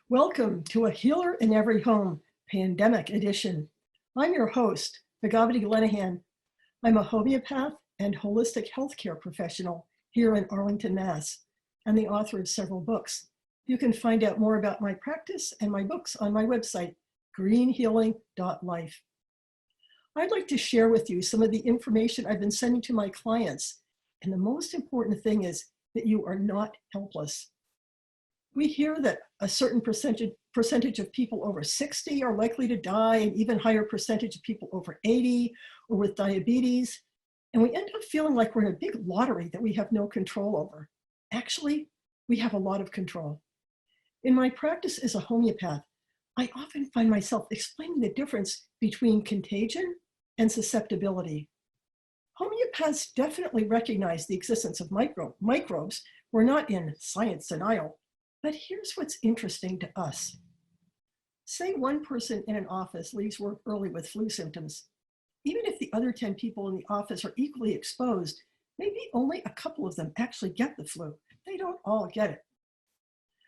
Welcome to A Healer in Every Home, Pandemic Edition. I'm your host, Begabati Lennihan. I'm a homeopath and holistic healthcare professional here in Arlington, Mass, and the author of several books. You can find out more about my practice and my books on my website, greenhealing.life. I'd like to share with you some of the information I've been sending to my clients, and the most important thing is that you are not helpless. We hear that a certain percentage of people over 60 are likely to die, and even higher percentage of people over 80 or with diabetes. And we end up feeling like we're in a big lottery that we have no control over. Actually, we have a lot of control. In my practice as a homeopath, I often find myself explaining the difference between contagion and susceptibility. Homeopaths definitely recognize the existence of microbes. We're not in science denial. But here's what's interesting to us. Say one person in an office leaves work early with flu symptoms. Even if the other 10 people in the office are equally exposed, maybe only a couple of them actually get the flu. They don't all get it.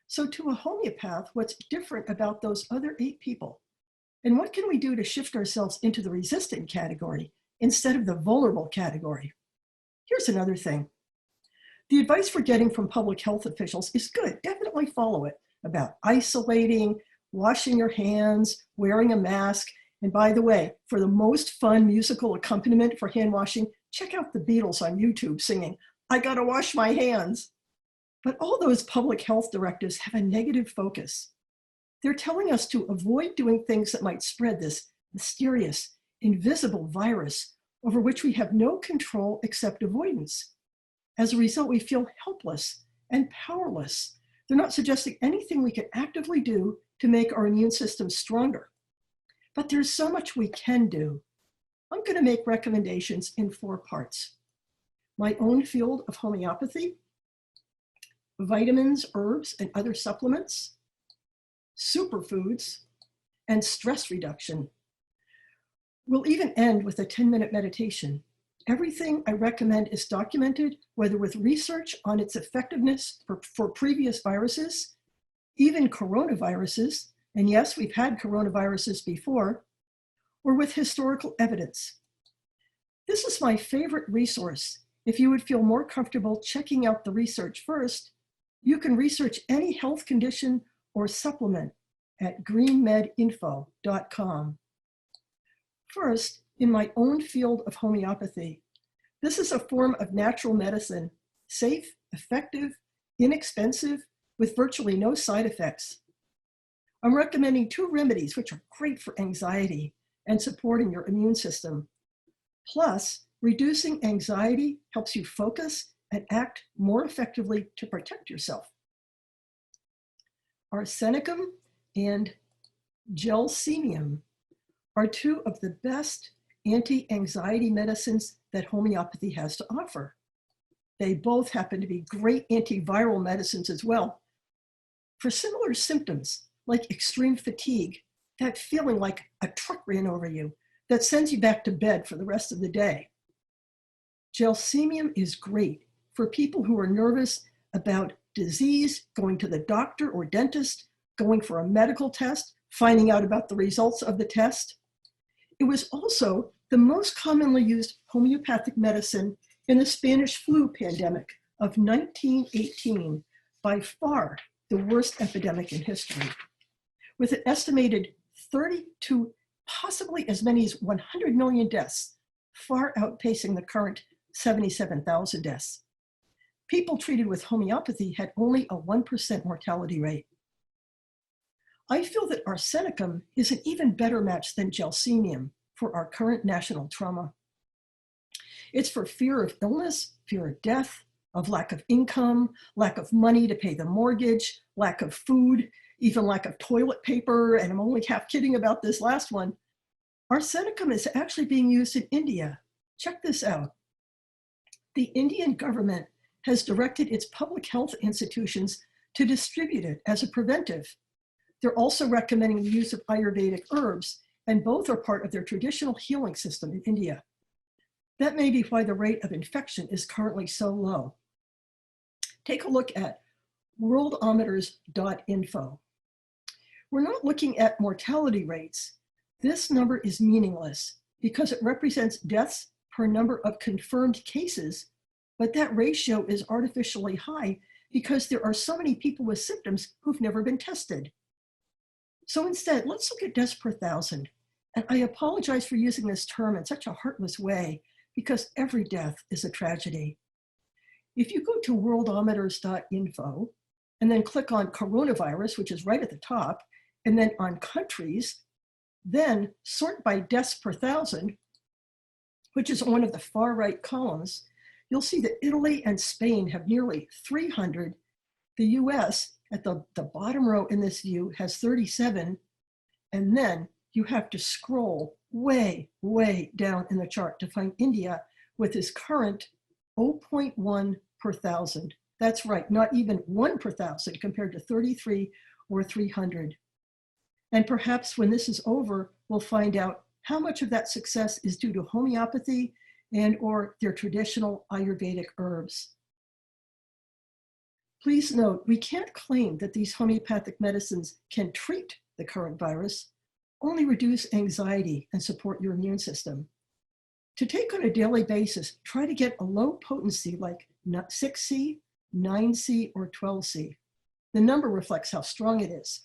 So to a homeopath, what's different about those other 8 people? And what can we do to shift ourselves into the resistant category instead of the vulnerable category? Here's another thing. The advice we're getting from public health officials is good. Definitely follow it about isolating, washing your hands, wearing a mask. And by the way, for the most fun musical accompaniment for hand washing, check out the Beatles on YouTube singing, "I gotta wash my hands." But all those public health directives have a negative focus. They're telling us to avoid doing things that might spread this mysterious, invisible virus over which we have no control except avoidance. As a result, we feel helpless and powerless. They're not suggesting anything we can actively do to make our immune system stronger. But there's so much we can do. I'm going to make recommendations in 4 parts. My own field of homeopathy, vitamins, herbs, and other supplements, superfoods, and stress reduction. We'll even end with a 10-minute meditation. Everything I recommend is documented, whether with research on its effectiveness for previous viruses, even coronaviruses, and yes, we've had coronaviruses before, or with historical evidence. This is my favorite resource. If you would feel more comfortable checking out the research first, you can research any health condition or supplement at greenmedinfo.com. First, in my own field of homeopathy, this is a form of natural medicine, safe, effective, inexpensive, with virtually no side effects. I'm recommending 2 remedies which are great for anxiety and supporting your immune system. Plus, reducing anxiety helps you focus and act more effectively to protect yourself. Arsenicum and gelsemium are 2 of the best anti-anxiety medicines that homeopathy has to offer. They both happen to be great antiviral medicines as well. For similar symptoms, like extreme fatigue, that feeling like a truck ran over you, that sends you back to bed for the rest of the day. Gelsemium is great for people who are nervous about disease, going to the doctor or dentist, going for a medical test, finding out about the results of the test. It was also the most commonly used homeopathic medicine in the Spanish flu pandemic of 1918, by far the worst epidemic in history, with an estimated 30 to possibly as many as 100 million deaths, far outpacing the current 77,000 deaths. People treated with homeopathy had only a 1% mortality rate. I feel that arsenicum is an even better match than gelsemium for our current national trauma. It's for fear of illness, fear of death, of lack of income, lack of money to pay the mortgage, lack of food, even lack of toilet paper, and I'm only half kidding about this last one. Arsenicum is actually being used in India. Check this out. The Indian government has directed its public health institutions to distribute it as a preventive. They're also recommending the use of Ayurvedic herbs, and both are part of their traditional healing system in India. That may be why the rate of infection is currently so low. Take a look at worldometers.info. We're not looking at mortality rates. This number is meaningless because it represents deaths per number of confirmed cases, but that ratio is artificially high because there are so many people with symptoms who've never been tested. So instead, let's look at deaths per thousand. And I apologize for using this term in such a heartless way because every death is a tragedy. If you go to worldometers.info and then click on coronavirus, which is right at the top, and then on countries, then sort by deaths per thousand, which is one of the far right columns, you'll see that Italy and Spain have nearly 300. The US at the bottom row in this view has 37. And then you have to scroll way, way down in the chart to find India with its current 0.1 per thousand. That's right, not even 1 per thousand compared to 33 or 300. And perhaps when this is over, we'll find out how much of that success is due to homeopathy and or their traditional Ayurvedic herbs. Please note, we can't claim that these homeopathic medicines can treat the current virus, only reduce anxiety and support your immune system. To take on a daily basis, try to get a low potency like 6C, 9C, or 12C. The number reflects how strong it is.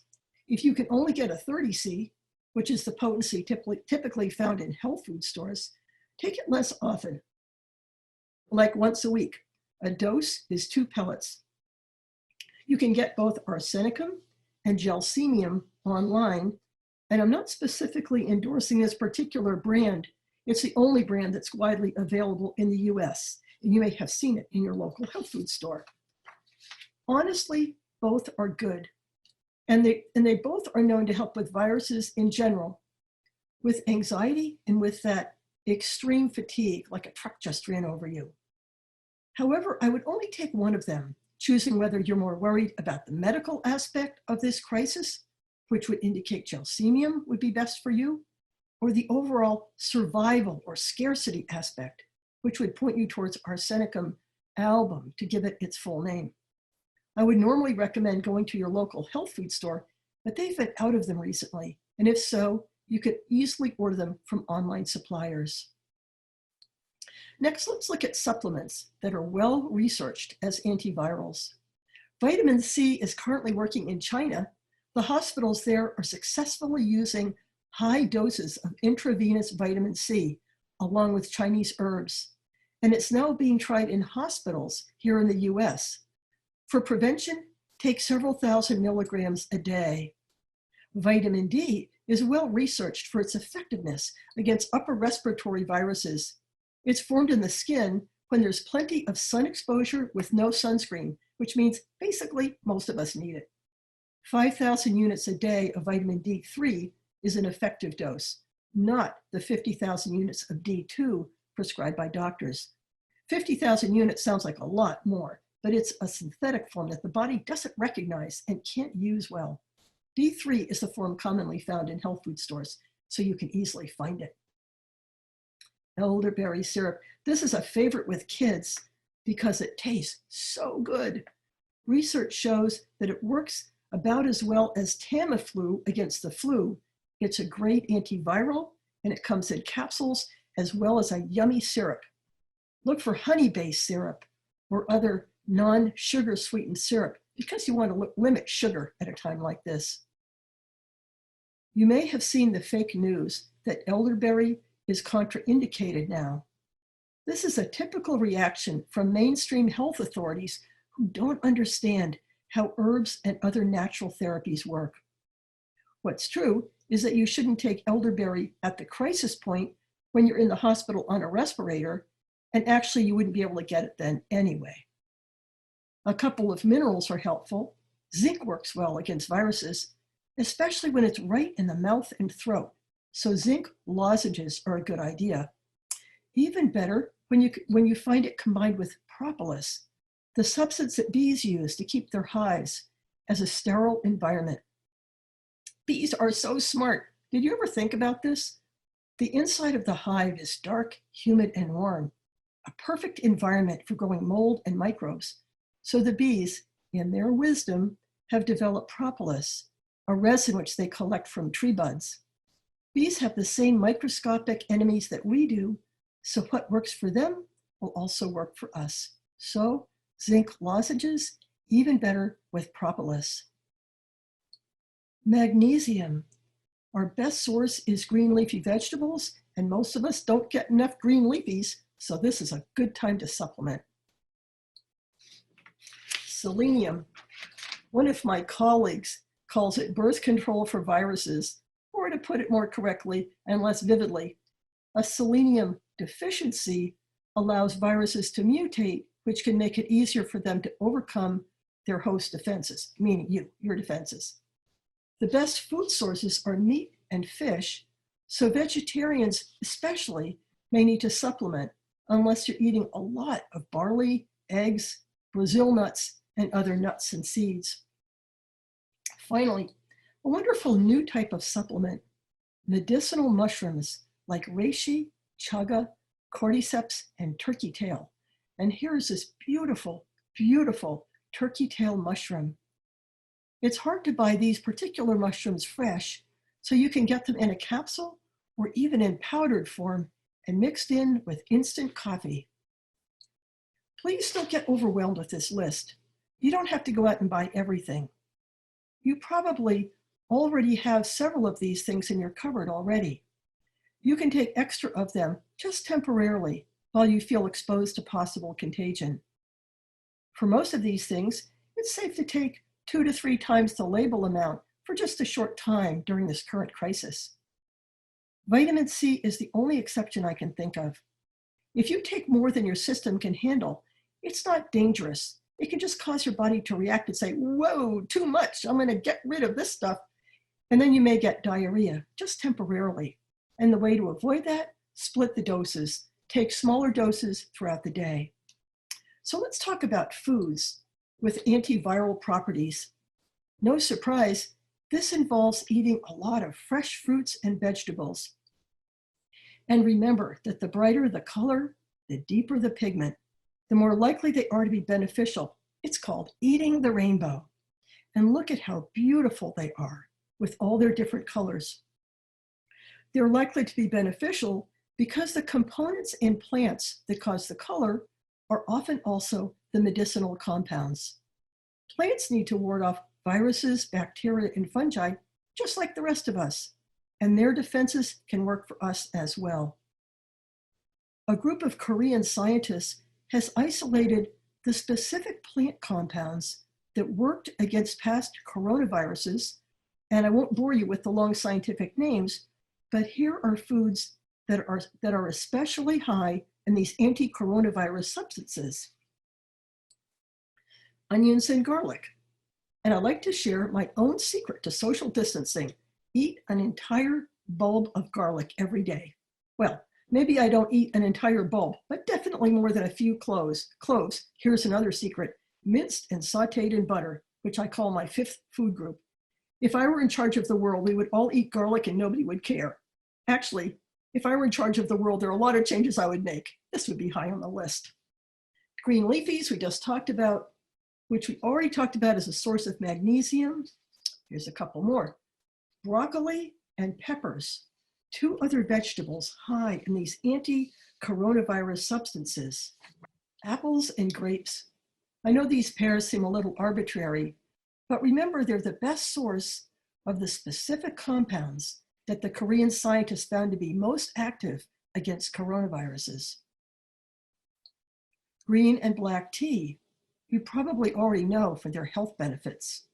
If you can only get a 30C, which is the potency typically found in health food stores, take it less often, like once a week. A dose is 2 pellets. You can get both arsenicum and gelsemium online, and I'm not specifically endorsing this particular brand. It's the only brand that's widely available in the US, and you may have seen it in your local health food store. Honestly, both are good, and they both are known to help with viruses in general, with anxiety and with that extreme fatigue, like a truck just ran over you. However, I would only take one of them, choosing whether you're more worried about the medical aspect of this crisis, which would indicate gelsemium would be best for you, or the overall survival or scarcity aspect, which would point you towards arsenicum album to give it its full name. I would normally recommend going to your local health food store, but they've been out of them recently, and if so, you could easily order them from online suppliers. Next, let's look at supplements that are well researched as antivirals. Vitamin C is currently working in China. The hospitals there are successfully using high doses of intravenous vitamin C along with Chinese herbs, and it's now being tried in hospitals here in the US. For prevention, take several thousand milligrams a day. Vitamin D is well researched for its effectiveness against upper respiratory viruses. It's formed in the skin when there's plenty of sun exposure with no sunscreen, which means basically most of us need it. 5,000 units a day of vitamin D3 is an effective dose, not the 50,000 units of D2 prescribed by doctors. 50,000 units sounds like a lot more, but it's a synthetic form that the body doesn't recognize and can't use well. D3 is the form commonly found in health food stores, so you can easily find it. Elderberry syrup. This is a favorite with kids because it tastes so good. Research shows that it works about as well as Tamiflu against the flu. It's a great antiviral, and it comes in capsules as well as a yummy syrup. Look for honey-based syrup or other non-sugar sweetened syrup because you want to limit sugar at a time like this. You may have seen the fake news that elderberry is contraindicated now. This is a typical reaction from mainstream health authorities who don't understand how herbs and other natural therapies work. What's true is that you shouldn't take elderberry at the crisis point when you're in the hospital on a respirator, and actually you wouldn't be able to get it then anyway. A couple of minerals are helpful. Zinc works well against viruses, especially when it's right in the mouth and throat. So zinc lozenges are a good idea. Even better when you find it combined with propolis, the substance that bees use to keep their hives as a sterile environment. Bees are so smart. Did you ever think about this? The inside of the hive is dark, humid, and warm, a perfect environment for growing mold and microbes. So the bees, in their wisdom, have developed propolis, a resin which they collect from tree buds. Bees have the same microscopic enemies that we do, so what works for them will also work for us. So zinc lozenges, even better with propolis. Magnesium. Our best source is green leafy vegetables, and most of us don't get enough green leafies, so this is a good time to supplement. Selenium. One of my colleagues calls it birth control for viruses, or to put it more correctly and less vividly, a selenium deficiency allows viruses to mutate, which can make it easier for them to overcome their host defenses, meaning your defenses. The best food sources are meat and fish, so vegetarians especially may need to supplement unless you're eating a lot of barley, eggs, Brazil nuts, and other nuts and seeds. Finally, a wonderful new type of supplement, medicinal mushrooms like reishi, chaga, cordyceps, and turkey tail. And here's this beautiful, beautiful turkey tail mushroom. It's hard to buy these particular mushrooms fresh, so you can get them in a capsule or even in powdered form and mixed in with instant coffee. Please don't get overwhelmed with this list. You don't have to go out and buy everything. You probably already have several of these things in your cupboard already. You can take extra of them just temporarily while you feel exposed to possible contagion. For most of these things, it's safe to take 2 to 3 times the label amount for just a short time during this current crisis. Vitamin C is the only exception I can think of. If you take more than your system can handle, it's not dangerous. It can just cause your body to react and say, whoa, too much, I'm gonna get rid of this stuff. And then you may get diarrhea, just temporarily. And the way to avoid that, split the doses. Take smaller doses throughout the day. So let's talk about foods with antiviral properties. No surprise, this involves eating a lot of fresh fruits and vegetables. And remember that the brighter the color, the deeper the pigment, the more likely they are to be beneficial. It's called eating the rainbow. And look at how beautiful they are with all their different colors. They're likely to be beneficial because the components in plants that cause the color are often also the medicinal compounds. Plants need to ward off viruses, bacteria, and fungi, just like the rest of us, and their defenses can work for us as well. A group of Korean scientists has isolated the specific plant compounds that worked against past coronaviruses, and I won't bore you with the long scientific names, but here are foods that are especially high in these anti-coronavirus substances. Onions and garlic. And I'd like to share my own secret to social distancing. Eat an entire bulb of garlic every day. Well, maybe I don't eat an entire bulb, but definitely more than a few cloves. Here's another secret: minced and sauteed in butter, which I call my 5th food group. If I were in charge of the world, we would all eat garlic and nobody would care. Actually, if I were in charge of the world, there are a lot of changes I would make. This would be high on the list. Green leafies, we just talked about, which we already talked about as a source of magnesium. Here's a couple more. Broccoli and peppers, 2 other vegetables high in these anti-coronavirus substances. Apples and grapes. I know these pairs seem a little arbitrary, but remember they're the best source of the specific compounds that the Korean scientists found to be most active against coronaviruses. Green and black tea, you probably already know for their health benefits.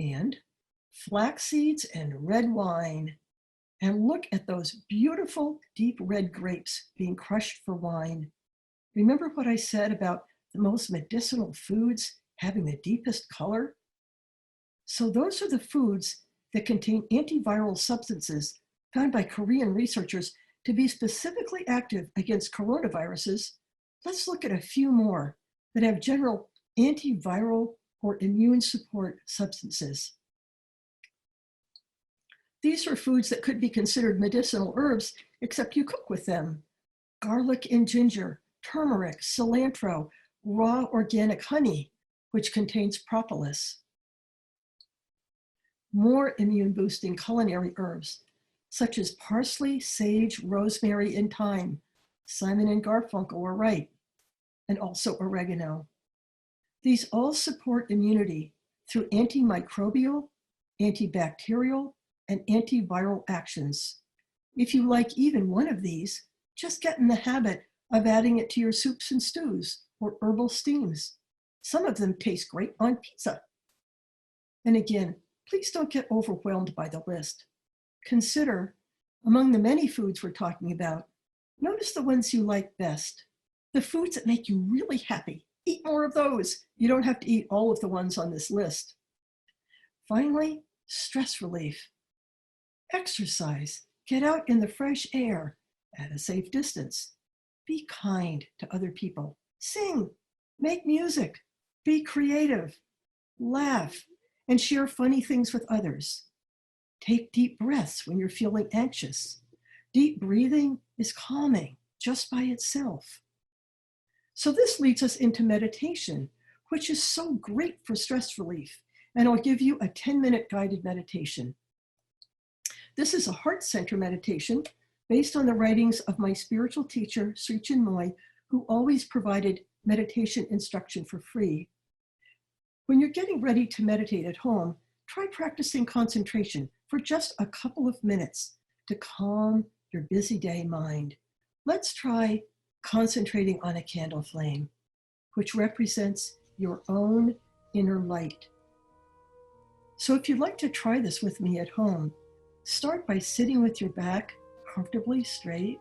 And flax seeds and red wine. And look at those beautiful deep red grapes being crushed for wine. Remember what I said about the most medicinal foods having the deepest color? So those are the foods that contain antiviral substances found by Korean researchers to be specifically active against coronaviruses. Let's look at a few more that have general antiviral or immune support substances. These are foods that could be considered medicinal herbs, except you cook with them. Garlic and ginger, turmeric, cilantro, raw organic honey, which contains propolis. more immune-boosting culinary herbs, such as parsley, sage, rosemary, and thyme. Simon and Garfunkel were right, and also oregano. These all support immunity through antimicrobial, antibacterial, and antiviral actions. If you like even one of these, just get in the habit of adding it to your soups and stews or herbal steams. Some of them taste great on pizza. And again, please don't get overwhelmed by the list. Consider, among the many foods we're talking about, notice the ones you like best. The foods that make you really happy. Eat more of those. You don't have to eat all of the ones on this list. Finally, stress relief. Exercise. Get out in the fresh air at a safe distance. Be kind to other people. Sing. Make music. Be creative. Laugh and share funny things with others. Take deep breaths when you're feeling anxious. Deep breathing is calming just by itself. So this leads us into meditation, which is so great for stress relief. And I'll give you a 10-minute guided meditation. This is a heart center meditation based on the writings of my spiritual teacher, Sri Chinmoy, who always provided meditation instruction for free. When you're getting ready to meditate at home, try practicing concentration for just a couple of minutes to calm your busy day mind. Let's try concentrating on a candle flame, which represents your own inner light. So if you'd like to try this with me at home, start by sitting with your back comfortably straight,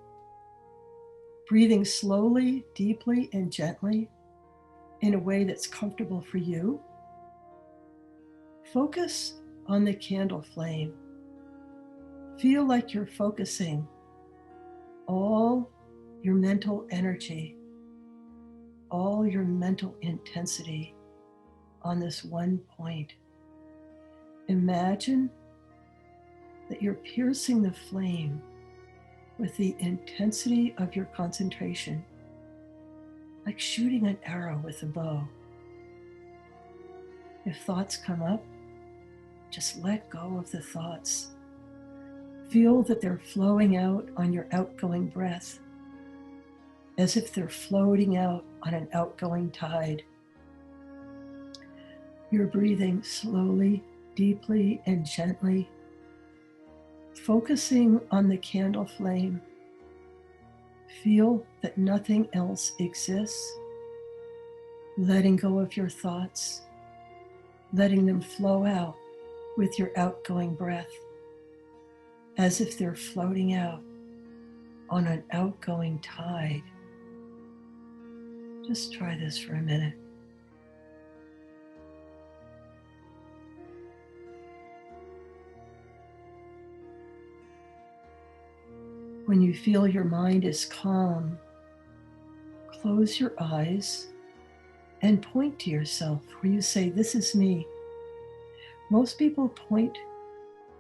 breathing slowly, deeply, and gently in a way that's comfortable for you. Focus on the candle flame. Feel like you're focusing all your mental energy, all your mental intensity on this one point. Imagine that you're piercing the flame with the intensity of your concentration, like shooting an arrow with a bow. If thoughts come up, just let go of the thoughts. Feel that they're flowing out on your outgoing breath, as if they're floating out on an outgoing tide. You're breathing slowly, deeply, and gently, focusing on the candle flame. Feel that nothing else exists, letting go of your thoughts, letting them flow out with your outgoing breath, as if they're floating out on an outgoing tide. Just try this for a minute. When you feel your mind is calm, close your eyes and point to yourself where you say, "This is me." Most people point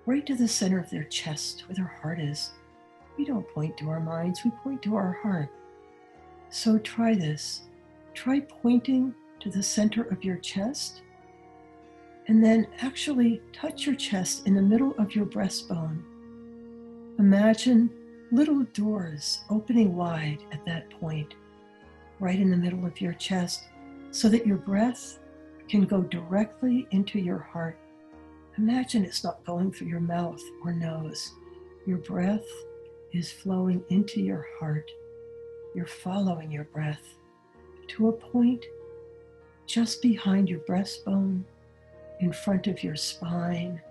right to the center of their chest where their heart is. We don't point to our minds, we point to our heart. So try this. Try pointing to the center of your chest, and then actually touch your chest in the middle of your breastbone. Imagine little doors opening wide at that point, right in the middle of your chest, so that your breath can go directly into your heart. Imagine it's not going through your mouth or nose. Your breath is flowing into your heart. You're following your breath to a point just behind your breastbone, in front of your spine,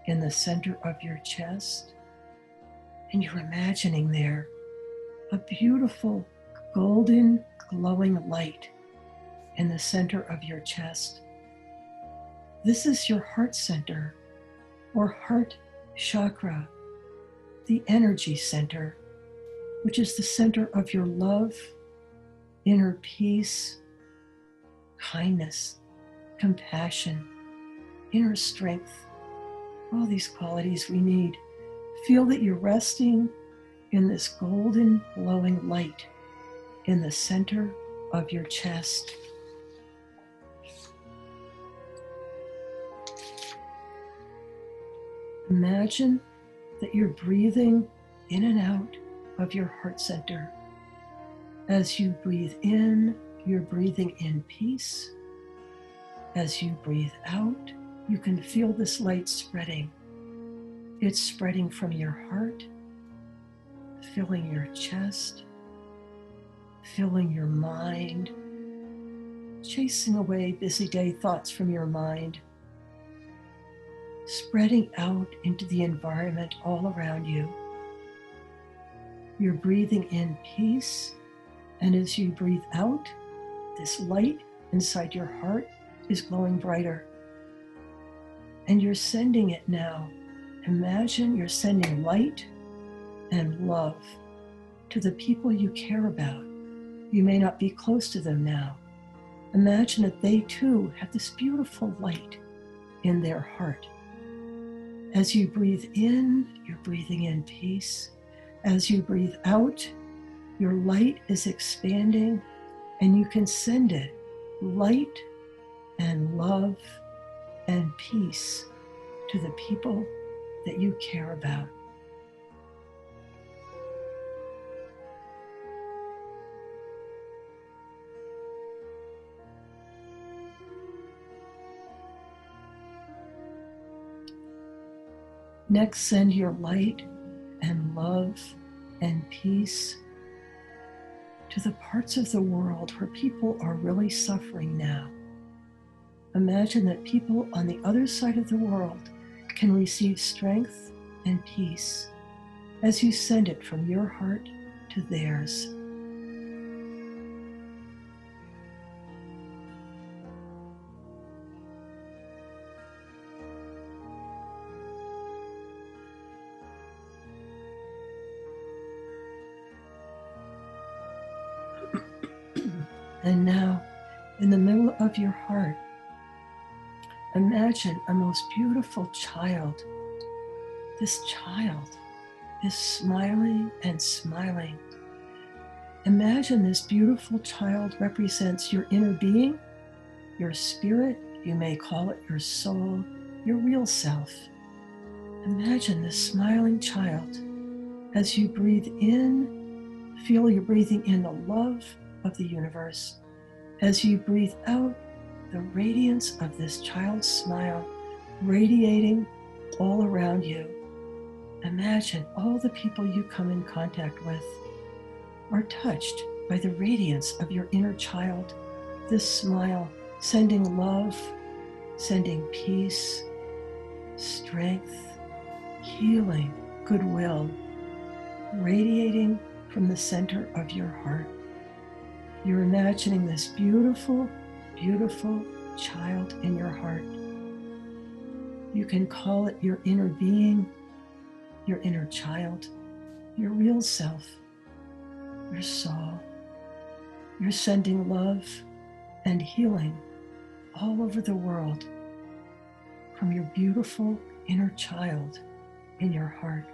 in the center of your chest. And you're imagining there a beautiful golden glowing light in the center of your chest. This is your heart center, or heart chakra, the energy center, which is the center of your love, inner peace, kindness, compassion, inner strength, all these qualities we need. Feel that you're resting in this golden glowing light in the center of your chest. Imagine that you're breathing in and out of your heart center. As you breathe in, you're breathing in peace. As you breathe out, you can feel this light spreading. It's spreading from your heart, filling your chest, filling your mind, chasing away busy day thoughts from your mind, spreading out into the environment all around you. You're breathing in peace, and as you breathe out, this light inside your heart is glowing brighter. And you're sending it now. Imagine you're sending light and love to the people you care about. You may not be close to them now. Imagine that they too have this beautiful light in their heart. As you breathe in, you're breathing in peace. As you breathe out, your light is expanding, and you can send it light and love and peace to the people that you care about. Next, send your light and love and peace to the parts of the world where people are really suffering now. Imagine that people on the other side of the world can receive strength and peace as you send it from your heart to theirs. And now, in the middle of your heart, imagine a most beautiful child. This child is smiling and smiling. Imagine this beautiful child represents your inner being, your spirit, you may call it your soul, your real self. Imagine this smiling child. As you breathe in, feel you're breathing in the love of the universe. As you breathe out, the radiance of this child's smile radiating all around you. Imagine all the people you come in contact with are touched by the radiance of your inner child. This smile, sending love, sending peace, strength, healing, goodwill, radiating from the center of your heart. You're imagining this beautiful, beautiful child in your heart. You can call it your inner being, your inner child, your real self, your soul. You're sending love and healing all over the world from your beautiful inner child in your heart.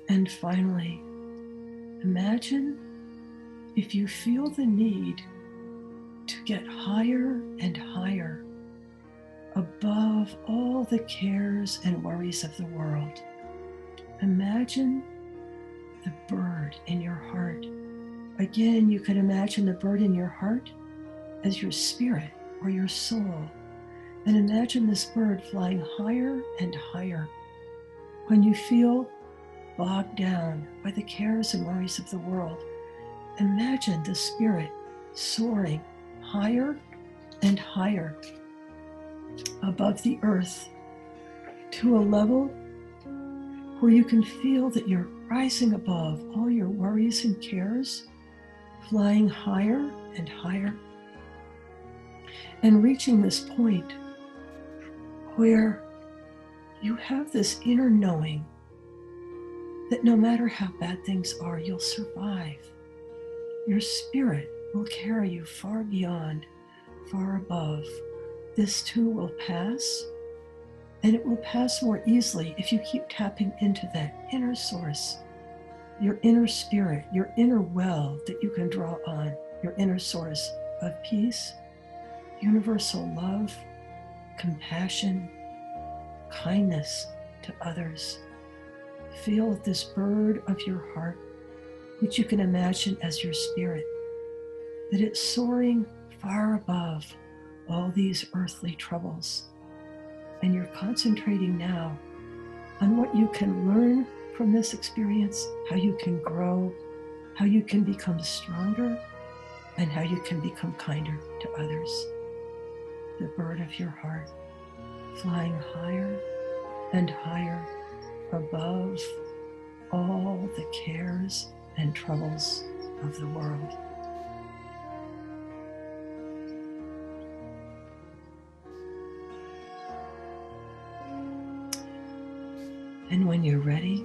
And finally, imagine if you feel the need to get higher and higher above all the cares and worries of the world. Imagine the bird in your heart. Again, you can imagine the bird in your heart as your spirit or your soul. And imagine this bird flying higher and higher. When you feel bogged down by the cares and worries of the world, imagine the spirit soaring higher and higher above the earth to a level where you can feel that you're rising above all your worries and cares, flying higher and higher, and reaching this point where you have this inner knowing that no matter how bad things are, you'll survive. Your spirit will carry you far beyond, far above. This too will pass, and it will pass more easily if you keep tapping into that inner source, your inner spirit, your inner well that you can draw on. your inner source of peace, universal love, compassion, kindness to others. Feel this bird of your heart, which you can imagine as your spirit, that it's soaring far above all these earthly troubles. And you're concentrating now on what you can learn from this experience, how you can grow, how you can become stronger, and how you can become kinder to others. The bird of your heart, flying higher and higher above all the cares and troubles of the world. And when you're ready,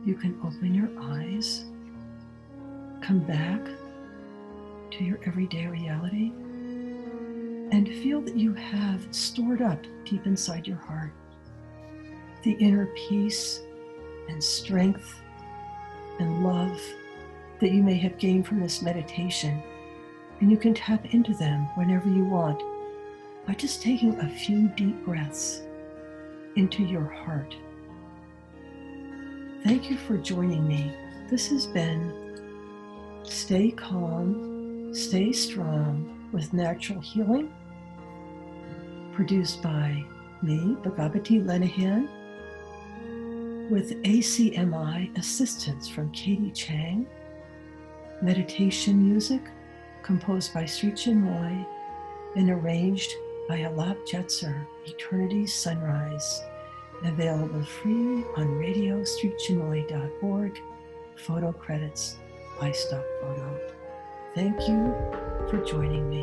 you can open your eyes, come back to your everyday reality, and feel that you have stored up deep inside your heart the inner peace and strength and love that you may have gained from this meditation. And you can tap into them whenever you want by just taking a few deep breaths into your heart. Thank you for joining me. This has been Stay Calm, Stay Strong with Natural Healing, produced by me, Begabati Lennihan, with ACMI assistance from Katie Chang, meditation music composed by Sri Chinmoy and arranged by Alap Jetser, Eternity's Sunrise, available free on radiosrichinmoy.org, photo credits by Stock Photo. Thank you for joining me.